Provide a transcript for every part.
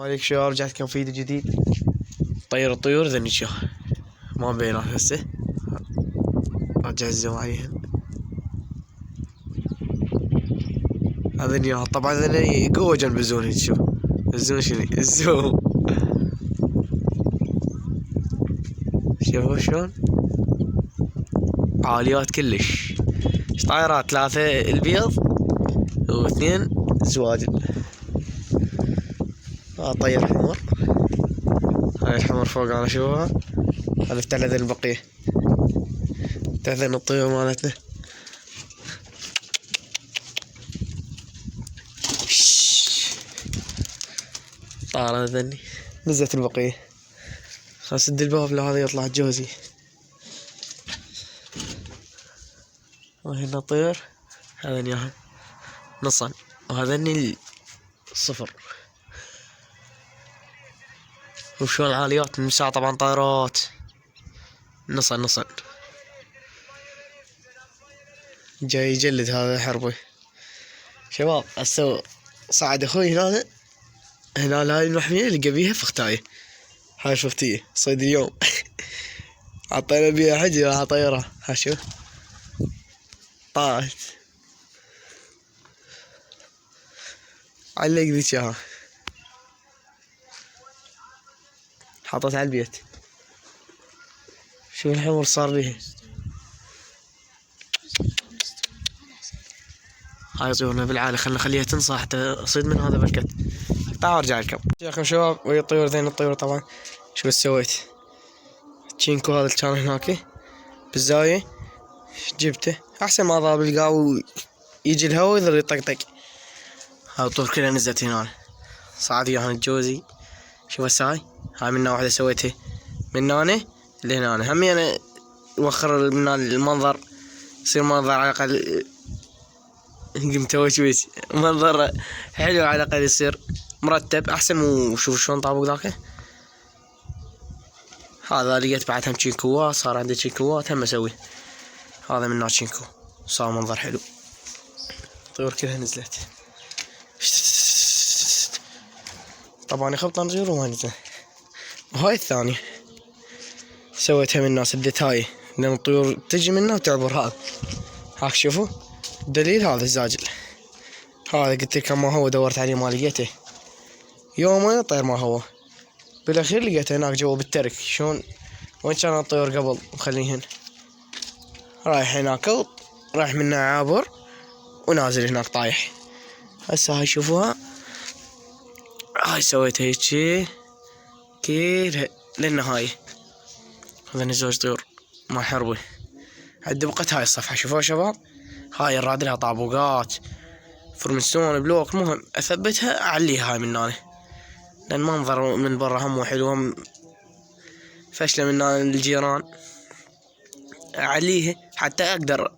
عليك شباب، رجعت لكم فيديو جديد. طير الطيور ذني شو ما بينات هسه. ارجع الزوايا هذني طبعا ذني قوة جنب الزون. هيك شوف الزون شنو الزون، شوفوا شلون عاليات كلش. طائرات 3 البيض و2 زواجل. طير حمر، هاي الحمر فوق انا اشوفها. هذا ثلاث البقية، ثلاث الطيور مالتنا. طار ذني نزلت البقية. خلاص سد الباب لهذا يطلع جوزي. وهنا طير هذا ياهم نصن، وهذني الصفر. وشون العاليات من ساعة طبعا طائرات نصن جاي يجلد هذا حربي. شباب هسه صعد اخوي هنا هاي المحمية اللي بيها فختاية. هاي فختية صيد اليوم. عطينا بيها حجي راح اطيرها. ها شوف طارت علق ذيك ها، حطت على البيت. شوف الحمر صار بيها. هاي طيورنا بالعالي، خليها تنصح حتى اصيد من هذا بالكت. تعال ارجع لكم ياكم شباب. وهي الطيور ذين الطيور طبعا شو سويت. تشينكو هذا اللي كان هناك بالزاوية جبته احسن ما ضرب القاو يجي الهوا يظل يطقطق. هاي الطيور كلها نزلت هنا، صعد وياها جوزي. شوف هسه هاي منا واحدة سويتها من هنا لهنا. همي انا وخر من المنظر يصير منظر على الاقل. قمت اوشوش منظر حلو على الاقل، يصير مرتب احسن. وشوف شلون طابق ذاك. هذا لقيت بعد هم تشينكوات، صار عندي تشينكوات هم اسوي. هذا منه تشينكو صار منظر حلو. الطيور كلها نزلت. طبعا يخبط طنجير وما نزل. وهاي الثانية سويتها من الناس بديت هاي، لان الطيور تجي منها وتعبر. هذا هاك شوفوا الدليل. هذا الزاجل هذا قلت لكم ما هو، دورت عليه ما لقيته. يومين الطير ما هو، بالاخير لقيته هناك جوا بالترك. شلون وين كان الطيور قبل مخليهن؟ رايح هناك رايح منها عابر ونازل هناك طايح. هسه هاي شوفوها، هاي سويت هيجي كلها للنهاية. هذا زوج طيور ما حربي. عندي بقت هاي الصفحة شوفوها شباب. هاي الراد لها طابوقات فرمستون بلوك. المهم اثبتها اعليها هاي من هنا، لان منظر من برا هم حلو، هم فشلة من الجيران. اعليها حتى اقدر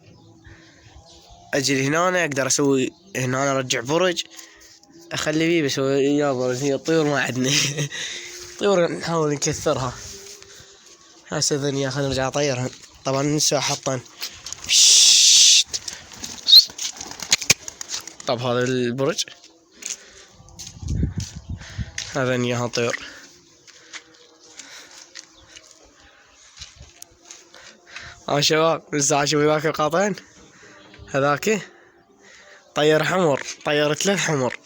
اجي هنا، اقدر اسوي هنا ارجع برج اخلي بيه بسوي يا برج. هي الطيور ما عندنا. طيور نحاول نكثرها. هسه ذنيا خلينا نرجع اطيرها. طبعا نسى حطن. طب هذا البرج هذا نياها طير. شباب لسه اشوف ذاك القاطين. هذاك طير حمر، طير 3 حمر،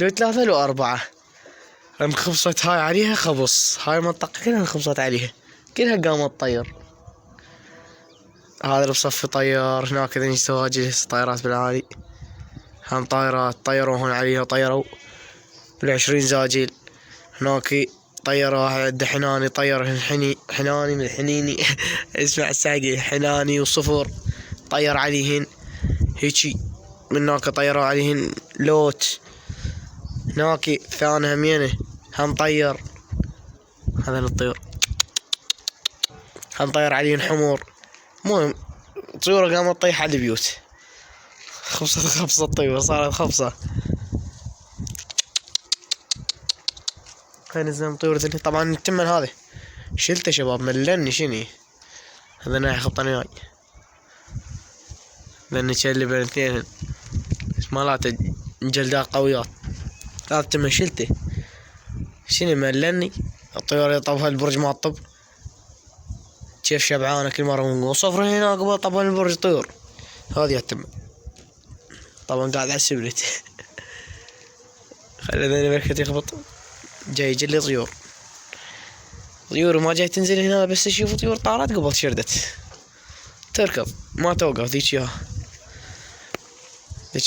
لو 3 لو 4. انخبصت هاي عليها خبص. هاي المنطقة كلها انخبصت عليها، كلها قامت تطير. هذا اللي بصفي طير هناك ذني سواجل طيارات بالعالي. هم طائرات طيروا هون عليها، طيروا بال20 زاجل. هناك طير واحد عنده حناني، طير حناني من الحنيني. اسمع الساقي حناني وصفر طير عليهن هيجي. من هناك طيروا عليهن لوت. هناك ثاني همينه هم طير. هذا الطيور هم طير عليهن حمر. المهم طيور قامت تطيح على البيوت. خبصة الطيور صارت خبصة. هاي نزلنا طيور ذني. طبعا التمن هذا شلته شباب ملني شني. هذا ناحي خبطني هاي لاني شلي بين اثنين مالات جلدات قويات. هذا التمن شلته شنو ملني الطيور يطوفها البرج ما الطب كيف شبعانة كل مرة وصفر هنا قبل طبعا البرج طيور هذه يتم طبعا قاعد على السبلت خلي ذني بركة يخبط جاي يجلي طيور ما جاي تنزل هنا بس تشوف طيور طارت قبل شردت تركض ما توقف ذيك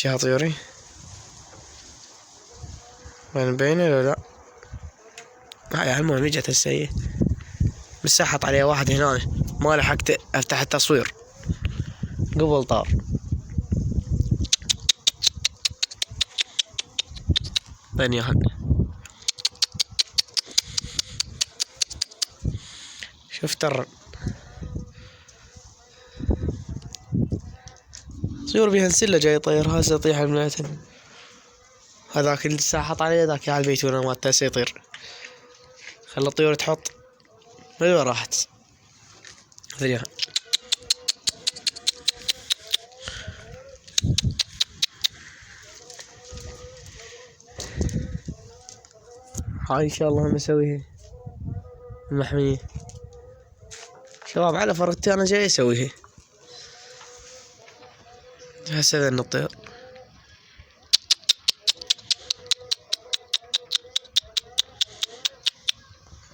ياها طيوري وين مبينة لو لا هاي المهم اجت هسه بس حط عليها واحد هنا ما لحقت افتح التصوير قبل طار وين ياهن شفت الرن طيور بيها نسلة جاي يطير هسه يطيح الملايتن هذاك اللي حط عليه ذاك على البيت وانا مالته هسه يطير خلى الطيور تحط ايوه راحت ذريها هاي ان شاء الله هم اسويها المحمية شباب على فرقتي انا جاي اسويها هسه ذن الطير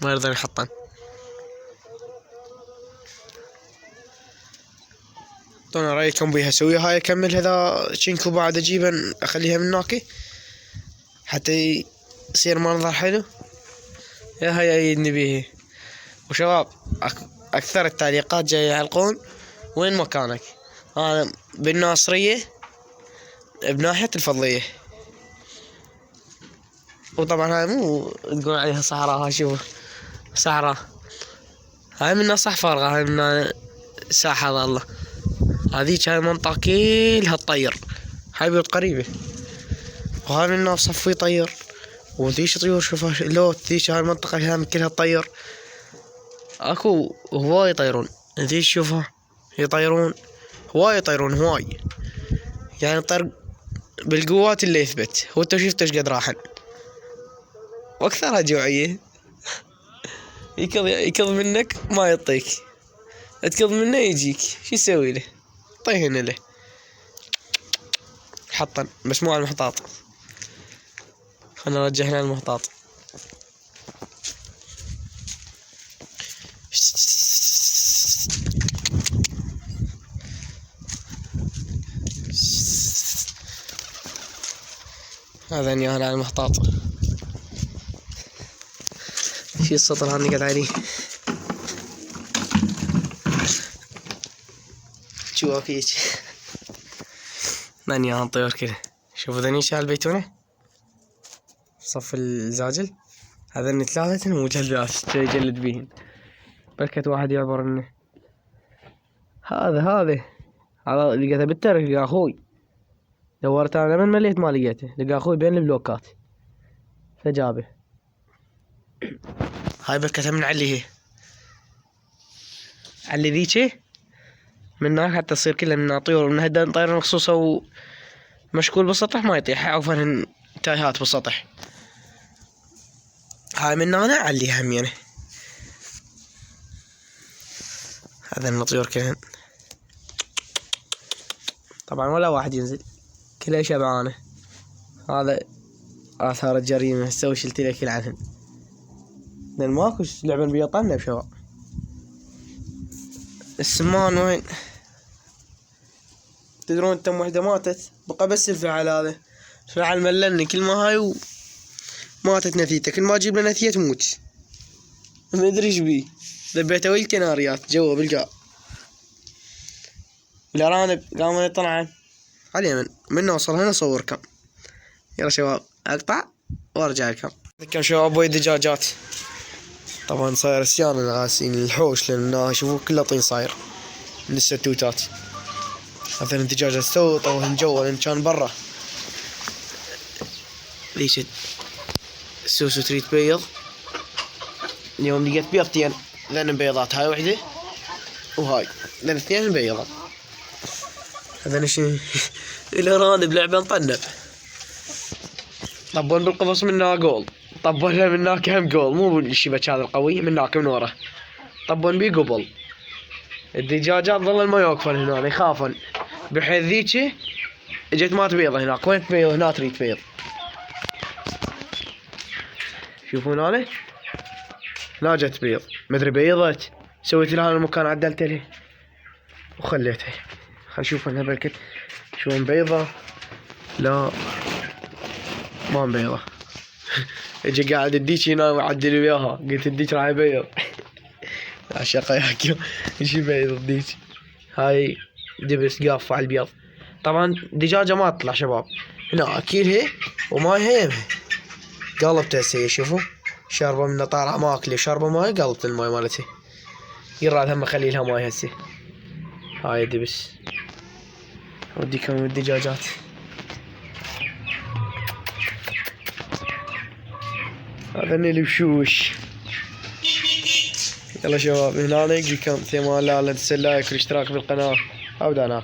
ما يرضى يحطن انا رايكم بيها اسويها هاي اكمل هذا شينكو بعد اجيبها اخليها من هناك حتى يصير منظر حلو يا هاي يدني بيه وشباب اكثر التعليقات جاي يعلقون وين مكانك انا بالناصرية بناحية الفضلية وطبعا هاي مو تقول عليها صحراء هاي شوفوا صحراء هاي منا صح فارغة هاي منا ساحة ظلة هذيك هاي منطقة كلها تطير هاي بيوت قريبة وهاي منا صفي طير وذيش طيور شوفها لو ذيش هاي المنطقة هاي كلها تطير اكو هواي يطيرون ذيش شوفها يطيرون هواي يطيرون هواي يعني الطير بالقوات اللي يثبت هو انت شفت ايش قد راحن واكثرها جوعية يكض منك ما يعطيك تكض منه يجيك شو يسوي له طيهن له حطن بس مو على المحطاط خلنا نرجع هنا المحطاط هذا هنا على المحطاط في السطر هاني قاعد عليه شو فيك ثاني هان طيور كذا شوفوا ذني شال البيتونة صف الزاجل هذا ثلاثة مجلدات يجلد بيهن بركة واحد يعبر انه هذا لقيته بالترك لقى اخوي دورت انا من مليت ما لقيته لقى اخوي بين البلوكات فجابه هاي بركتها من علي هي علي ذيك من هناك حتى تصير كلها من طيور من هدا طير مخصوصة ومشكول بالسطح ما يطيح عفوا تايهات بالسطح هاي من هنا علي هم يعني هذا الطيور كلهن طبعا ولا واحد ينزل كلها شبعانة هذا آثار الجريمة سوي شلت لك كل عنهن لأن ماكوش لعبن بيطلنا بشباب السمان وين تدرون تم وحدة ماتت بقى بس الفعل هذا الفعل ملني كل ما هاي ماتت نثيته كل ما اجيب له نثيه تموت ما ادري ايش بيه ذبيته والكناريات جوا بالقاع الارانب قاموا يطلعن على اليمن من نوصل هنا اصوركم يلا شباب اقطع وارجع لكم كم شباب ويد دجاجات طبعا صاير سيان الغاسين الحوش لان شوفوا كله طين صاير من الستوتات هذين الدجاجة استوت طوهن جوا لان كان برا ليش السوسو تريد بيض اليوم لقيت بيضتين ذن بيضات هاي وحدة وهاي ذن اثنين بيضات هذا شي الارانب لعبة نطنب طبون بالقفص منها جول طبلها من هناك هم جول، مو الشبك هذا القوي، من هناك من ورا طبون بيه قبل. الدجاجات ظلن ما يوقفن هنا يخافن، بحيث ذيك اجت ما تبيض هناك، وين تبيض؟ هنا تريد تبيض. شوفون هنا لا جت بيض، مدري بيضت، سويت لها المكان عدلت له وخليتها. خل نشوف انها بلكت شلون بيضة. لا ما بيضة. اجي قاعد الديك هنا وعدل وياها، قلت الديك راح يبيض. عشقة ياكل ايش يبيض الديك. هاي دبس قافة على البيض. طبعا دجاجة ما تطلع شباب، هنا اكيلها وماي يمها قلبتها هسه. شوفوا شاربة منه طالعة ماكلة، شاربة ماي قلبت الماي مالتها. يراد هم اخلي لها ماي هسه. هاي دبس اوديكم الدجاجات. هذا الوشوش. يلا شباب هنا نجيكم ثمان لا تنسى اللايك والاشتراك بالقناة. عودنا.